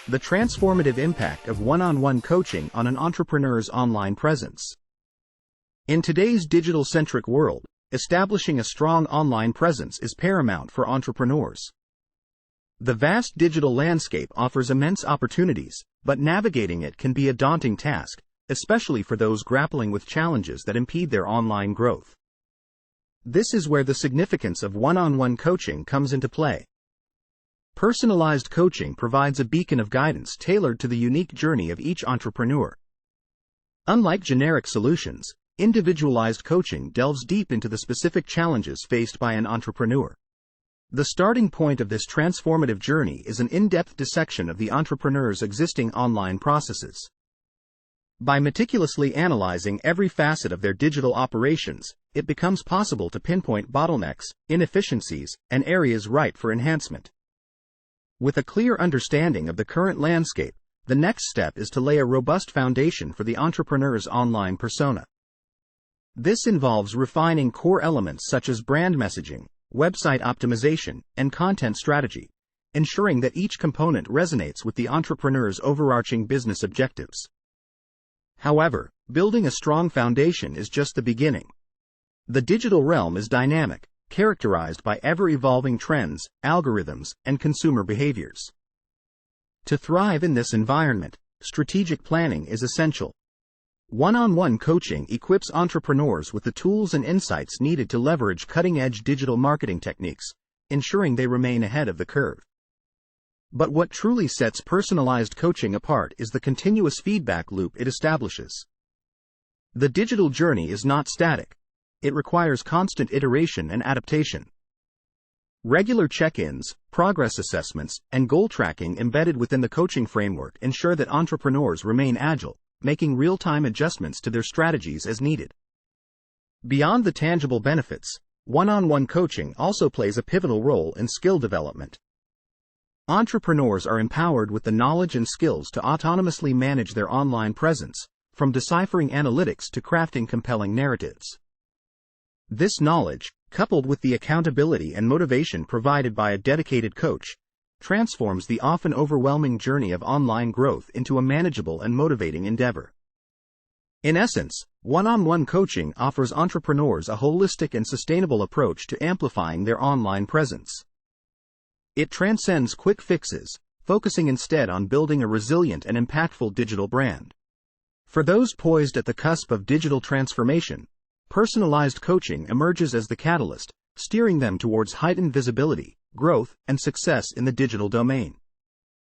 The transformative impact of one-on-one coaching on an entrepreneur's online presence. In today's digital-centric world, establishing a strong online presence is paramount for entrepreneurs. The vast digital landscape offers immense opportunities, but navigating it can be a daunting task, especially for those grappling with challenges that impede their online growth. This is where the significance of one-on-one coaching comes into play. Personalized coaching provides a beacon of guidance tailored to the unique journey of each entrepreneur. Unlike generic solutions, individualized coaching delves deep into the specific challenges faced by an entrepreneur. The starting point of this transformative journey is an in-depth dissection of the entrepreneur's existing online processes. By meticulously analyzing every facet of their digital operations, it becomes possible to pinpoint bottlenecks, inefficiencies, and areas ripe for enhancement. With a clear understanding of the current landscape, the next step is to lay a robust foundation for the entrepreneur's online persona. This involves refining core elements such as brand messaging, website optimization, and content strategy, ensuring that each component resonates with the entrepreneur's overarching business objectives. However, building a strong foundation is just the beginning. The digital realm is dynamic, characterized by ever-evolving trends, algorithms, and consumer behaviors. To thrive in this environment, strategic planning is essential. One-on-one coaching equips entrepreneurs with the tools and insights needed to leverage cutting-edge digital marketing techniques, ensuring they remain ahead of the curve. But what truly sets personalized coaching apart is the continuous feedback loop it establishes. The digital journey is not static. It requires constant iteration and adaptation. Regular check-ins, progress assessments, and goal tracking embedded within the coaching framework ensure that entrepreneurs remain agile, making real-time adjustments to their strategies as needed. Beyond the tangible benefits, one-on-one coaching also plays a pivotal role in skill development. Entrepreneurs are empowered with the knowledge and skills to autonomously manage their online presence, from deciphering analytics to crafting compelling narratives. This knowledge, coupled with the accountability and motivation provided by a dedicated coach, transforms the often overwhelming journey of online growth into a manageable and motivating endeavor. In essence, one-on-one coaching offers entrepreneurs a holistic and sustainable approach to amplifying their online presence. It transcends quick fixes, focusing instead on building a resilient and impactful digital brand. For those poised at the cusp of digital transformation, personalized coaching emerges as the catalyst, steering them towards heightened visibility, growth, and success in the digital domain.